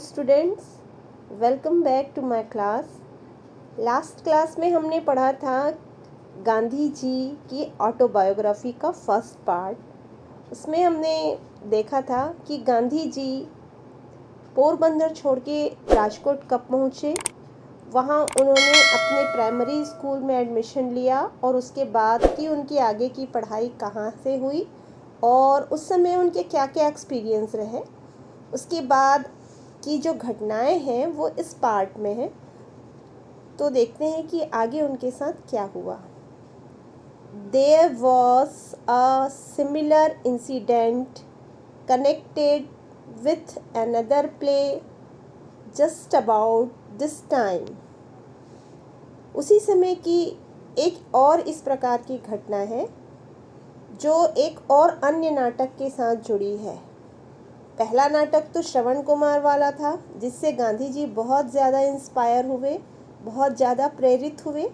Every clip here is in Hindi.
Students, welcome back to my class. Last class में हमने पढ़ा था गांधी जी की ऑटोबायोग्राफी का फर्स्ट पार्ट। उसमें हमने देखा था कि गांधी जी पोरबंदर छोड़ के राजकोट कब पहुँचे, वहाँ उन्होंने अपने प्राइमरी स्कूल में एडमिशन लिया और उसके बाद की उनकी आगे की पढ़ाई कहाँ से हुई और उस समय उनके क्या क्या एक्सपीरियंस रहे। उसके बाद की जो घटनाएं हैं वो इस पार्ट में है, तो देखते हैं कि आगे उनके साथ क्या हुआ। There was a similar incident connected with another play just about this time. उसी समय की एक और इस प्रकार की घटना है जो एक और अन्य नाटक के साथ जुड़ी है। पहला नाटक तो श्रवण कुमार वाला था, जिससे गांधी जी बहुत ज़्यादा इंस्पायर हुए, बहुत ज़्यादा प्रेरित हुए,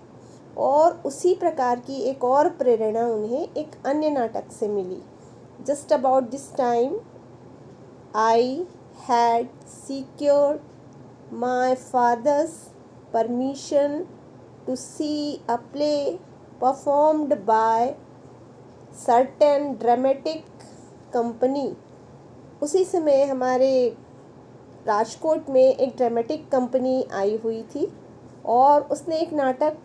और उसी प्रकार की एक और प्रेरणा उन्हें एक अन्य नाटक से मिली। Just about this time I had secured my father's permission to see a play performed by certain dramatic company. उसी समय हमारे राजकोट में एक ड्रामेटिक कंपनी आई हुई थी और उसने एक नाटक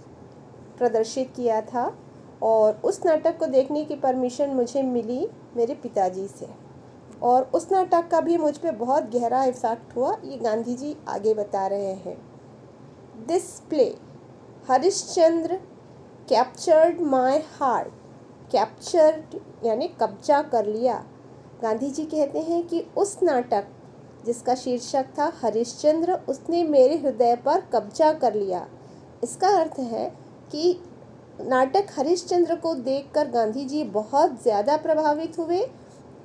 प्रदर्शित किया था और उस नाटक को देखने की परमिशन मुझे मिली मेरे पिताजी से, और उस नाटक का भी मुझ पे बहुत गहरा इफेक्ट हुआ। ये गांधी जी आगे बता रहे हैं। This play Harishchandra captured my heart. Captured यानी कब्जा कर लिया। गांधी जी कहते हैं कि उस नाटक जिसका शीर्षक था हरिश्चंद्र, उसने मेरे हृदय पर कब्जा कर लिया। इसका अर्थ है कि नाटक हरिश्चंद्र को देखकर गांधी जी बहुत ज़्यादा प्रभावित हुए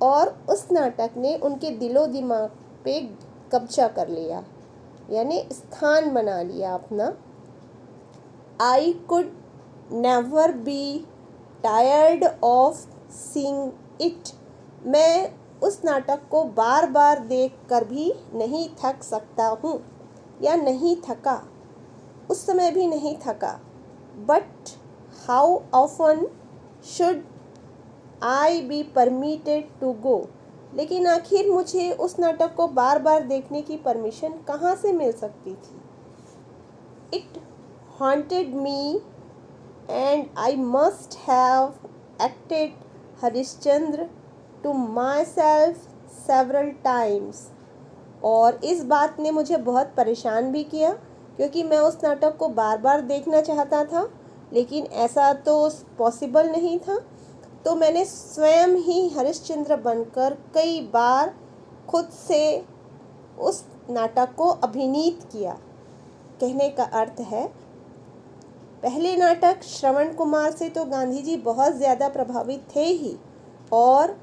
और उस नाटक ने उनके दिलो दिमाग पे कब्जा कर लिया, यानी स्थान बना लिया अपना। I could never be tired of seeing it. मैं उस नाटक को बार बार देखकर भी नहीं थक सकता हूँ या नहीं थका, उस समय भी नहीं थका। But how often should I be permitted to go. लेकिन आखिर मुझे उस नाटक को बार बार देखने की परमिशन कहाँ से मिल सकती थी। It haunted me and I must have acted Harishchandra to myself several times. और इस बात ने मुझे बहुत परेशान भी किया, क्योंकि मैं उस नाटक को बार बार देखना चाहता था, लेकिन ऐसा तो पॉसिबल नहीं था। तो मैंने स्वयं ही हरिश्चंद्र बनकर कई बार खुद से उस नाटक को अभिनीत किया। कहने का अर्थ है, पहले नाटक श्रवण कुमार से तो गांधी जी बहुत ज़्यादा प्रभावित थे ही, और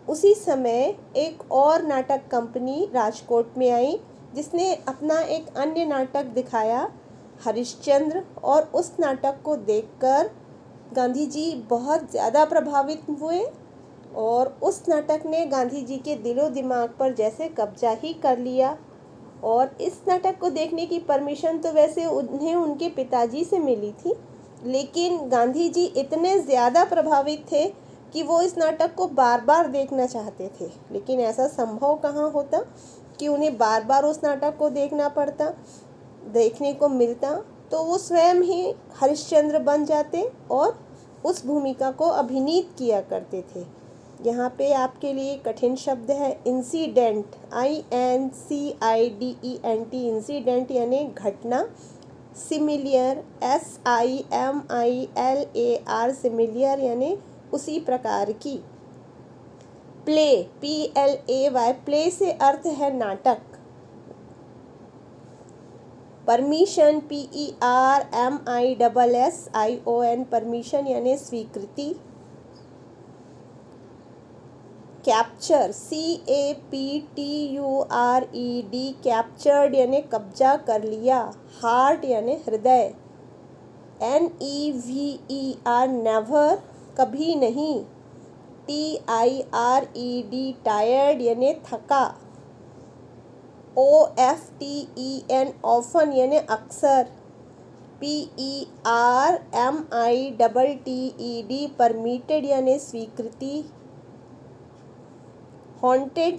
उसी समय एक और नाटक कंपनी राजकोट में आई जिसने अपना एक अन्य नाटक दिखाया हरिश्चंद्र, और उस नाटक को देखकर गांधी जी बहुत ज़्यादा प्रभावित हुए और उस नाटक ने गांधी जी के दिलो दिमाग पर जैसे कब्जा ही कर लिया। और इस नाटक को देखने की परमिशन तो वैसे उन्हें उनके पिताजी से मिली थी, लेकिन गांधी जी इतने ज़्यादा प्रभावित थे कि वो इस नाटक को बार बार देखना चाहते थे। लेकिन ऐसा संभव कहाँ होता कि उन्हें बार बार उस नाटक को देखने को मिलता। तो वो स्वयं ही हरिश्चंद्र बन जाते और उस भूमिका को अभिनीत किया करते थे। यहाँ पे आपके लिए कठिन शब्द है इंसिडेंट, INCIDENT, इंसिडेंट यानी घटना। सिमिलियर, SIMILAR, सिमिलियर यानी उसी प्रकार की। प्ले, PLAY, प्ले से अर्थ है नाटक। परमिशन, PERMISSION, परमिशन यानी स्वीकृति। कैप्चर, CAPTURED, कैप्चर्ड यानी कब्जा कर लिया। हार्ट यानी हृदय। NEVER, नेवर, कभी नहीं। TIRED, टायर्ड यानी थका। OFTEN ऑफन यानी अक्सर, PERMITTED परमिटेड यानी स्वीकृति, हॉन्टेड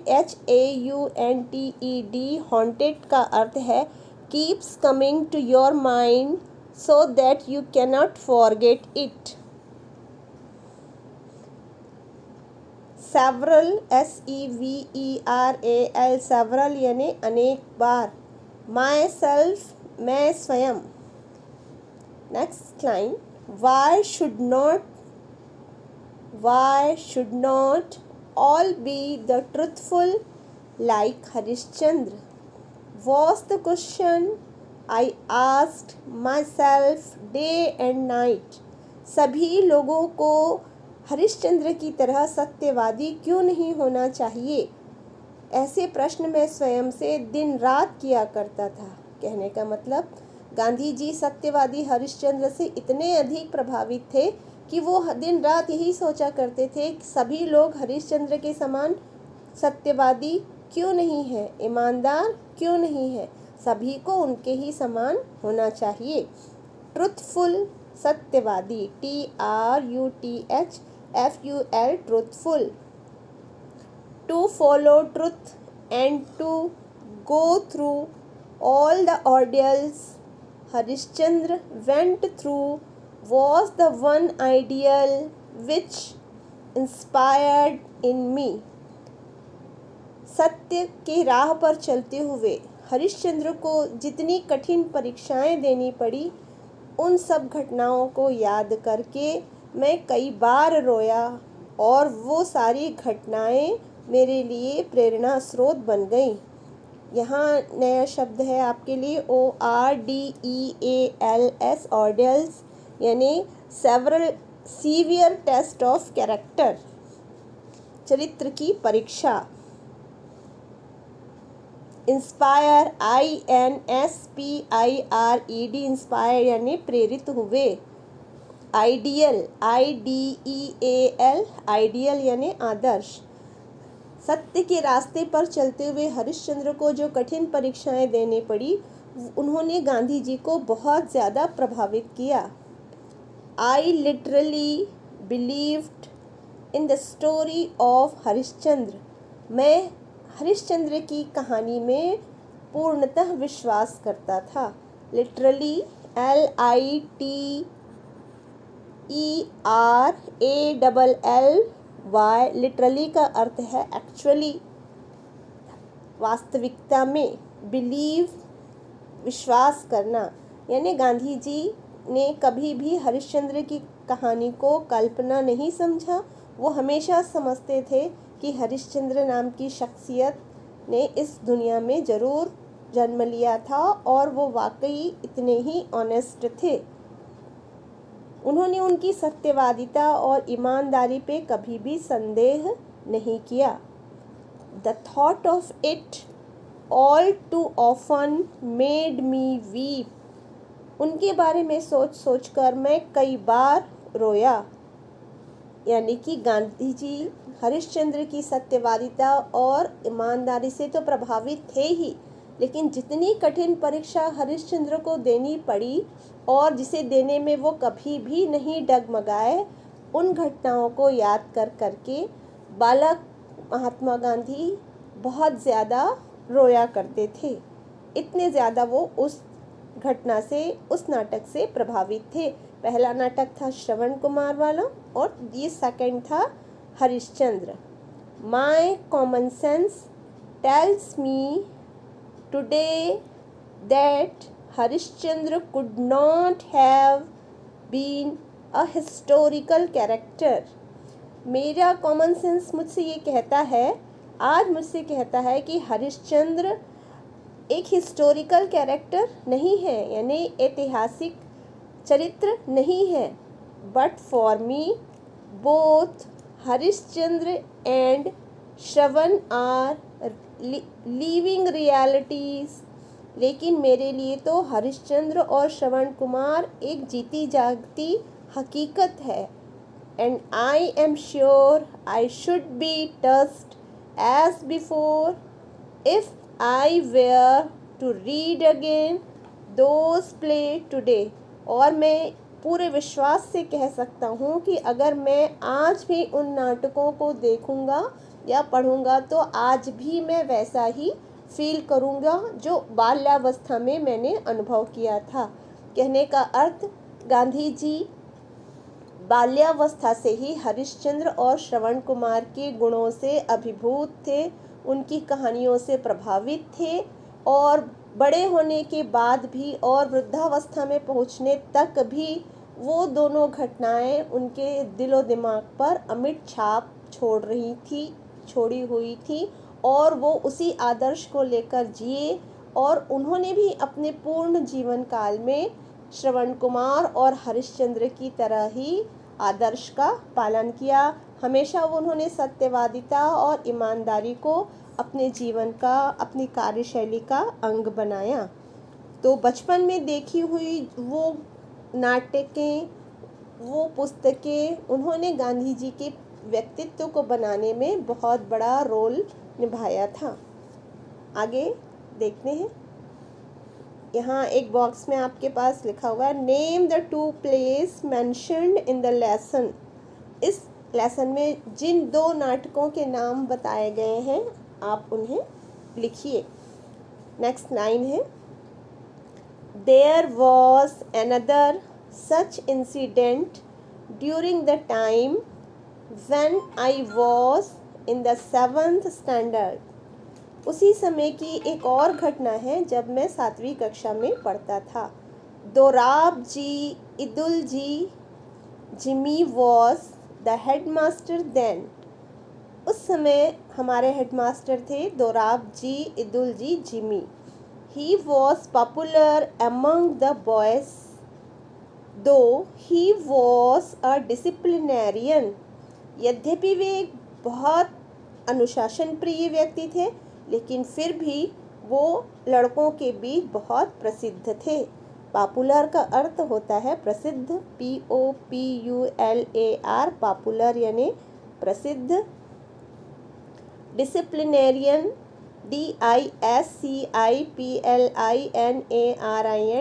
HAUNTED हॉन्टेड का अर्थ है keeps coming to your mind so that you cannot forget it. Several SEVERAL several यानी अनेक बार, माई सेल्फ मैं स्वयं। Next line, why should not all be the truthful like Harishchandra was the question I asked myself day and night. सभी लोगों को हरिश्चंद्र की तरह सत्यवादी क्यों नहीं होना चाहिए, ऐसे प्रश्न मैं स्वयं से दिन रात किया करता था। कहने का मतलब गांधी जी सत्यवादी हरिश्चंद्र से इतने अधिक प्रभावित थे कि वो दिन रात यही सोचा करते थे कि सभी लोग हरिश्चंद्र के समान सत्यवादी क्यों नहीं है, ईमानदार क्यों नहीं है, सभी को उनके ही समान होना चाहिए। ट्रुथफुल सत्यवादी, TRUTHFUL truthful. To follow truth and to go through all the ordeals Harishchandra went through was the one ideal which inspired in me। सत्य की राह पर चलते हुए हरिश्चंद्र को जितनी कठिन परीक्षाएं देनी पड़ी, उन सब घटनाओं को याद करके मैं कई बार रोया और वो सारी घटनाएं मेरे लिए प्रेरणा स्रोत बन गईं। यहाँ नया शब्द है आपके लिए, ORDEALS ऑर्डियल्स यानी सीवियर टेस्ट ऑफ कैरेक्टर, चरित्र की परीक्षा। इंस्पायर INSPIRED इंस्पायर यानी प्रेरित हुए। आइडियल IDEAL आइडियल यानी आदर्श। सत्य के रास्ते पर चलते हुए हरिश्चंद्र को जो कठिन परीक्षाएं देनी पड़ी, उन्होंने गांधी जी को बहुत ज़्यादा प्रभावित किया। I literally believed in the story of Harishchandra. मैं हरिश्चंद्र की कहानी में पूर्णतः विश्वास करता था। लिटरली LITERALLY लिटरली का अर्थ है एक्चुअली, वास्तविकता में। बिलीव विश्वास करना, यानी गांधी जी ने कभी भी हरिश्चंद्र की कहानी को कल्पना नहीं समझा। वो हमेशा समझते थे कि हरिश्चंद्र नाम की शख्सियत ने इस दुनिया में ज़रूर जन्म लिया था और वो वाकई इतने ही ऑनेस्ट थे। उन्होंने उनकी सत्यवादिता और ईमानदारी पे कभी भी संदेह नहीं किया। The thought of it all too often made me weep. उनके बारे में सोच सोच कर मैं कई बार रोया। यानी कि गांधी जी हरिश्चंद्र की सत्यवादिता और ईमानदारी से तो प्रभावित थे ही, लेकिन जितनी कठिन परीक्षा हरिश्चंद्र को देनी पड़ी और जिसे देने में वो कभी भी नहीं डगमगाए, उन घटनाओं को याद कर करके बालक महात्मा गांधी बहुत ज़्यादा रोया करते थे। इतने ज़्यादा वो उस घटना से, उस नाटक से प्रभावित थे। पहला नाटक था श्रवण कुमार वाला और ये सेकंड था Harishchandra. My common sense tells me today that Harishchandra could not have been a historical character. मेरा कॉमन सेंस मुझसे ये कहता है, आज मुझसे कहता है कि हरिश्चंद्र एक हिस्टोरिकल कैरेक्टर नहीं है, यानी ऐतिहासिक चरित्र नहीं है। But for me both Harishchandra and Shravan are living realities. लेकिन मेरे लिए तो हरिश्चंद्र और श्रवण कुमार एक जीती जागती हकीकत है। And I am sure I should be touched as before if I were to read again those play today. और मैं पूरे विश्वास से कह सकता हूँ कि अगर मैं आज भी उन नाटकों को देखूँगा या पढ़ूँगा तो आज भी मैं वैसा ही फील करूँगा जो बाल्यावस्था में मैंने अनुभव किया था। कहने का अर्थ, गांधी जी बाल्यावस्था से ही हरिश्चंद्र और श्रवण कुमार के गुणों से अभिभूत थे, उनकी कहानियों से प्रभावित थे और बड़े होने के बाद भी और वृद्धावस्था में पहुंचने तक भी वो दोनों घटनाएं उनके दिलो दिमाग पर अमिट छाप छोड़ी हुई थी और वो उसी आदर्श को लेकर जिए और उन्होंने भी अपने पूर्ण जीवन काल में श्रवण कुमार और हरिश्चंद्र की तरह ही आदर्श का पालन किया। हमेशा उन्होंने सत्यवादिता और ईमानदारी को अपने जीवन का, अपनी कार्यशैली का अंग बनाया। तो बचपन में देखी हुई वो नाटकें, वो पुस्तकें उन्होंने गांधी जी के व्यक्तित्व को बनाने में बहुत बड़ा रोल निभाया था। आगे देखते हैं। यहाँ एक बॉक्स में आपके पास लिखा हुआ है, name the 2 place mentioned in the lesson. इस लेसन में जिन 2 नाटकों के नाम बताए गए हैं आप उन्हें लिखिए। नेक्स्ट लाइन है, there was another such incident during the time when I was in the 7th standard. उसी समय की एक और घटना है जब मैं 7वीं कक्षा में पढ़ता था। Dorabji Edulji Gimi was the headmaster then. उस समय हमारे हेडमास्टर थे Dorabji Edulji Gimi. He was popular among the boys though he was a disciplinarian. यद्यपि वे एक बहुत अनुशासन प्रिय व्यक्ति थे, लेकिन फिर भी वो लड़कों के बीच बहुत प्रसिद्ध थे। पॉपुलर का अर्थ होता है प्रसिद्ध, POPULAR, पॉपुलर यानी प्रसिद्ध। डिसिप्लिनेरियन, DISCIPLINARIN,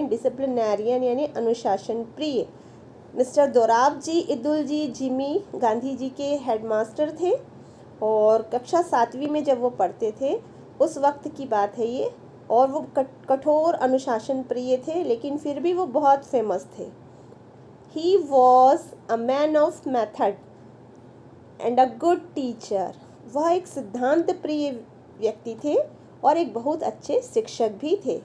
डिसिप्लिनेरियन यानी अनुशासन प्रिय। मिस्टर दोराब जी इदुल जी जिमी गांधी जी के हेडमास्टर थे और कक्षा 7वीं में जब वो पढ़ते थे उस वक्त की बात है ये। और वो कठोर अनुशासन प्रिय थे, लेकिन फिर भी वो बहुत फेमस थे। He was a man of method and a good teacher. वह एक सिद्धांत प्रिय व्यक्ति थे और एक बहुत अच्छे शिक्षक भी थे।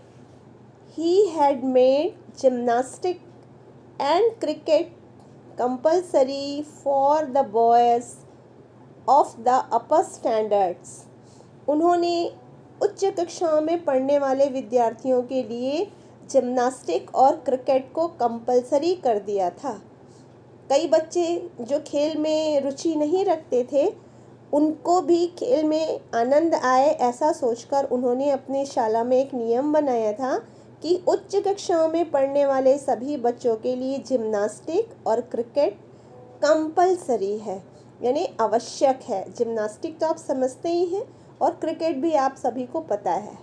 He had made gymnastic and cricket compulsory for the boys of the upper standards. उन्होंने उच्च कक्षाओं में पढ़ने वाले विद्यार्थियों के लिए जिम्नास्टिक और क्रिकेट को कंपल्सरी कर दिया था। कई बच्चे जो खेल में रुचि नहीं रखते थे, उनको भी खेल में आनंद आए ऐसा सोचकर उन्होंने अपनी शाला में एक नियम बनाया था कि उच्च कक्षाओं में पढ़ने वाले सभी बच्चों के लिए जिम्नास्टिक और क्रिकेट कंपल्सरी है, यानी आवश्यक है। जिम्नास्टिक तो आप समझते ही हैं और क्रिकेट भी आप सभी को पता है।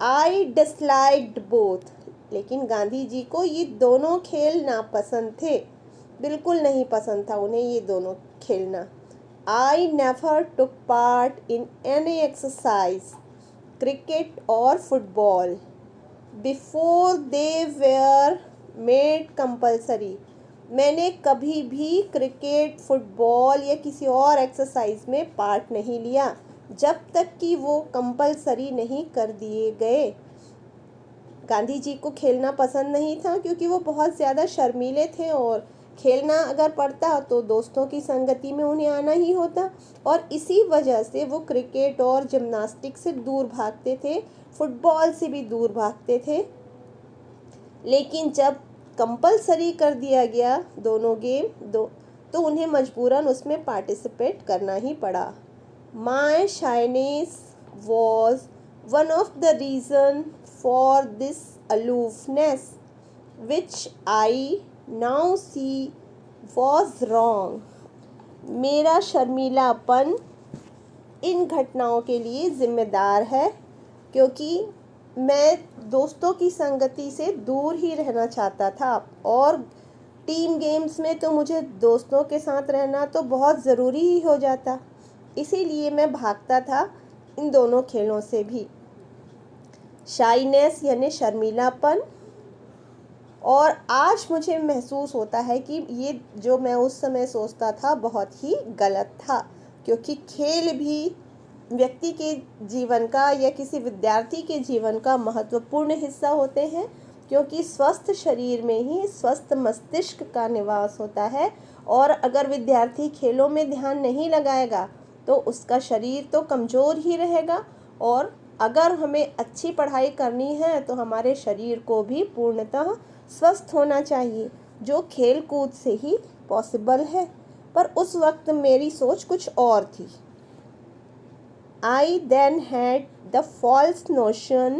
आई डिसलाइक्ड बोथ, लेकिन गांधी जी को ये दोनों खेल नापसंद थे, बिल्कुल नहीं पसंद था उन्हें ये दोनों खेलना। I never took part in any exercise, cricket और football, before they were made compulsory. मैंने कभी भी क्रिकेट, फुटबॉल या किसी और एक्सरसाइज में पार्ट नहीं लिया जब तक कि वो कंपल्सरी नहीं कर दिए गए। गांधी जी को खेलना पसंद नहीं था क्योंकि वो बहुत ज़्यादा शर्मीले थे और खेलना अगर पड़ता तो दोस्तों की संगति में उन्हें आना ही होता, और इसी वजह से वो क्रिकेट और जिम्नास्टिक से दूर भागते थे, फुटबॉल से भी दूर भागते थे। लेकिन जब कंपल्सरी कर दिया गया दोनों गेम तो उन्हें मजबूरन उसमें पार्टिसिपेट करना ही पड़ा। My shyness was one of the reason for this aloofness which I now see was wrong. मेरा शर्मीलापन इन घटनाओं के लिए जिम्मेदार है, क्योंकि मैं दोस्तों की संगति से दूर ही रहना चाहता था और टीम गेम्स में तो मुझे दोस्तों के साथ रहना तो बहुत ज़रूरी ही हो जाता। इसीलिए मैं भागता था इन दोनों खेलों से भी। शाइनेस यानी शर्मीलापन, और आज मुझे महसूस होता है कि ये जो मैं उस समय सोचता था बहुत ही गलत था, क्योंकि खेल भी व्यक्ति के जीवन का या किसी विद्यार्थी के जीवन का महत्वपूर्ण हिस्सा होते हैं, क्योंकि स्वस्थ शरीर में ही स्वस्थ मस्तिष्क का निवास होता है। और अगर विद्यार्थी खेलों में ध्यान नहीं लगाएगा तो उसका शरीर तो कमज़ोर ही रहेगा, और अगर हमें अच्छी पढ़ाई करनी है तो हमारे शरीर को भी पूर्णतः स्वस्थ होना चाहिए, जो खेल कूद से ही पॉसिबल है। पर उस वक्त मेरी सोच कुछ और थी। I then had the false notion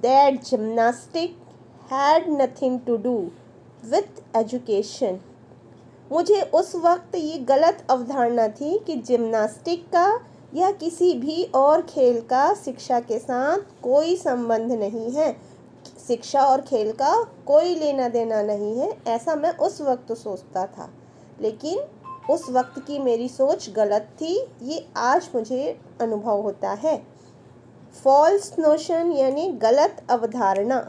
that gymnastics had nothing to do with education. मुझे उस वक्त ये गलत अवधारणा थी कि जिम्नास्टिक का या किसी भी और खेल का शिक्षा के साथ कोई संबंध नहीं है, शिक्षा और खेल का कोई लेना देना नहीं है, ऐसा मैं उस वक्त सोचता था। लेकिन उस वक्त की मेरी सोच गलत थी, ये आज मुझे अनुभव होता है। फॉल्स नोशन यानी गलत अवधारणा।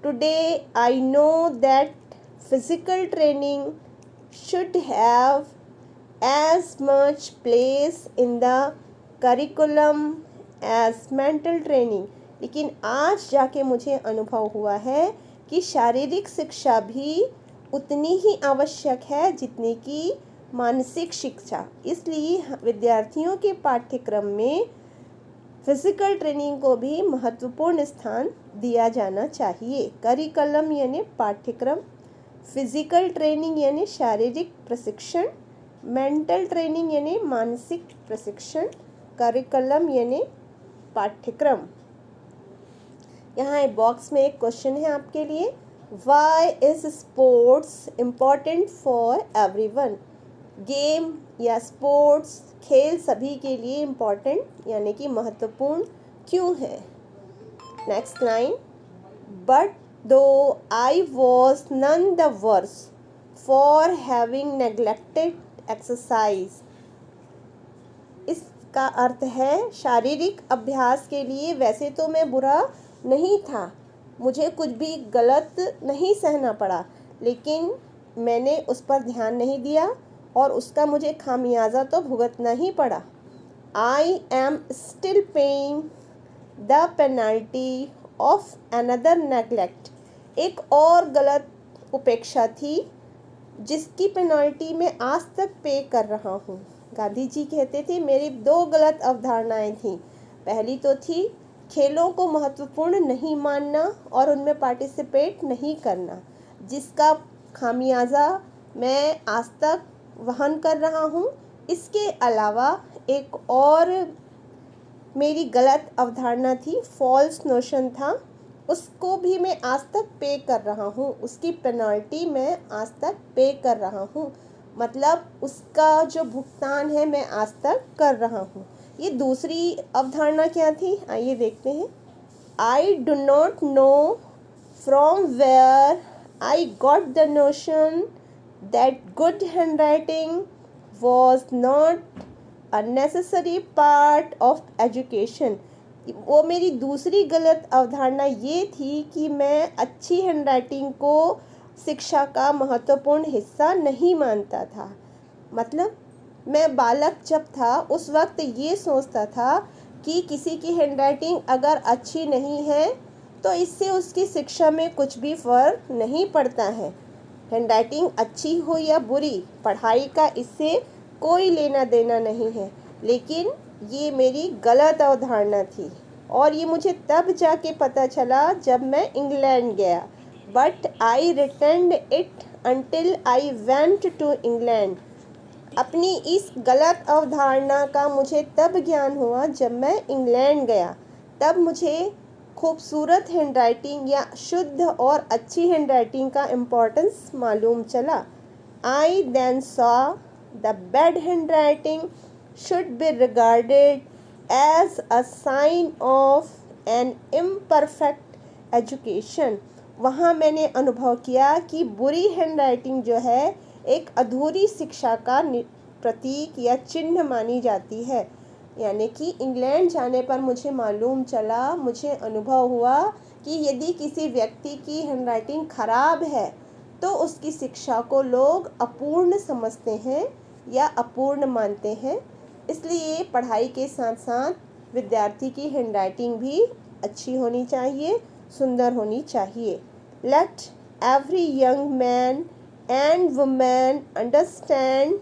Today I know that physical training should have as much place in the curriculum as mental training। लेकिन आज जाके मुझे अनुभव हुआ है कि शारीरिक शिक्षा भी उतनी ही आवश्यक है जितनी कि मानसिक शिक्षा। इसलिए विद्यार्थियों के पाठ्यक्रम में फिजिकल ट्रेनिंग को भी महत्वपूर्ण स्थान दिया जाना चाहिए। करिकुलम यानी पाठ्यक्रम, फिजिकल ट्रेनिंग यानी शारीरिक प्रशिक्षण, मेंटल ट्रेनिंग यानी मानसिक प्रशिक्षण, करिकुलम यानी पाठ्यक्रम। यहाँ एक बॉक्स में एक क्वेश्चन है आपके लिए। Why is sports important for everyone? Game या स्पोर्ट्स खेल सभी के लिए इम्पॉर्टेंट यानी कि महत्वपूर्ण क्यों है? Next line, but though I was none the worse for having neglected exercise। इसका अर्थ है शारीरिक अभ्यास के लिए वैसे तो मैं बुरा नहीं था, मुझे कुछ भी गलत नहीं सहना पड़ा, लेकिन मैंने उस पर ध्यान नहीं दिया और उसका मुझे खामियाजा तो भुगतना ही पड़ा। I am still paying the penalty of another neglect। एक और गलत उपेक्षा थी जिसकी पेनल्टी मैं आज तक पे कर रहा हूँ। गांधी जी कहते थे मेरी दो गलत अवधारणाएं थीं। पहली तो थी खेलों को महत्वपूर्ण नहीं मानना और उनमें पार्टिसिपेट नहीं करना, जिसका खामियाजा मैं आज तक वहन कर रहा हूँ। इसके अलावा एक और मेरी गलत अवधारणा थी, फॉल्स नोशन था, उसको भी मैं आज तक पे कर रहा हूँ, उसकी पेनल्टी मैं आज तक पे कर रहा हूँ, मतलब उसका जो भुगतान है मैं आज तक कर रहा हूँ। ये दूसरी अवधारणा क्या थी, आइए देखते हैं। I do not know from where I got the notion that good handwriting was not a necessary part of education. वो मेरी दूसरी गलत अवधारणा ये थी कि मैं अच्छी हैंडराइटिंग को शिक्षा का महत्वपूर्ण हिस्सा नहीं मानता था। मतलब मैं बालक जब था उस वक्त ये सोचता था कि किसी की हैंडराइटिंग अगर अच्छी नहीं है तो इससे उसकी शिक्षा में कुछ भी फ़र्क नहीं पड़ता है। हैंडराइटिंग अच्छी हो या बुरी, पढ़ाई का इससे कोई लेना देना नहीं है। लेकिन ये मेरी गलत अवधारणा थी और ये मुझे तब जाके पता चला जब मैं इंग्लैंड गया। But I returned it until I went to England. अपनी इस गलत अवधारणा का मुझे तब ज्ञान हुआ जब मैं इंग्लैंड गया। तब मुझे खूबसूरत हैंडराइटिंग या शुद्ध और अच्छी हैंडराइटिंग का इम्पोर्टेंस मालूम चला। I then saw the bad handwriting should be regarded as a sign of an imperfect education। वहाँ मैंने अनुभव किया कि बुरी हैंडराइटिंग जो है एक अधूरी शिक्षा का प्रतीक या चिन्ह मानी जाती है। यानी कि इंग्लैंड जाने पर मुझे मालूम चला, मुझे अनुभव हुआ कि यदि किसी व्यक्ति की हैंडराइटिंग खराब है तो उसकी शिक्षा को लोग अपूर्ण समझते हैं या अपूर्ण मानते हैं। इसलिए पढ़ाई के साथ साथ विद्यार्थी की हैंडराइटिंग भी अच्छी होनी चाहिए, सुंदर होनी चाहिए। Let every young man and women understand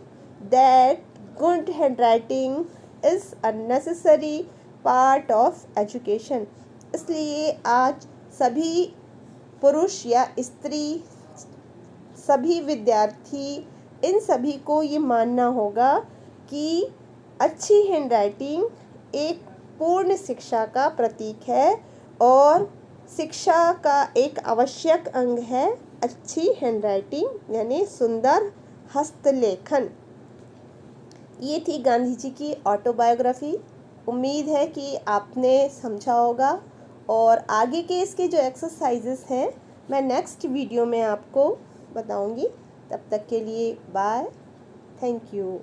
that good handwriting is a necessary part of education. इसलिए आज सभी पुरुष या स्त्री, सभी विद्यार्थी, इन सभी को ये मानना होगा कि अच्छी हैंडराइटिंग एक पूर्ण शिक्षा का प्रतीक है और शिक्षा का एक आवश्यक अंग है अच्छी हैंडराइटिंग यानी सुंदर हस्तलेखन। ये थी गांधी जी की ऑटोबायोग्राफी। उम्मीद है कि आपने समझा होगा और आगे के इसके जो एक्सरसाइजेस हैं मैं नेक्स्ट वीडियो में आपको बताऊंगी। तब तक के लिए बाय, थैंक यू।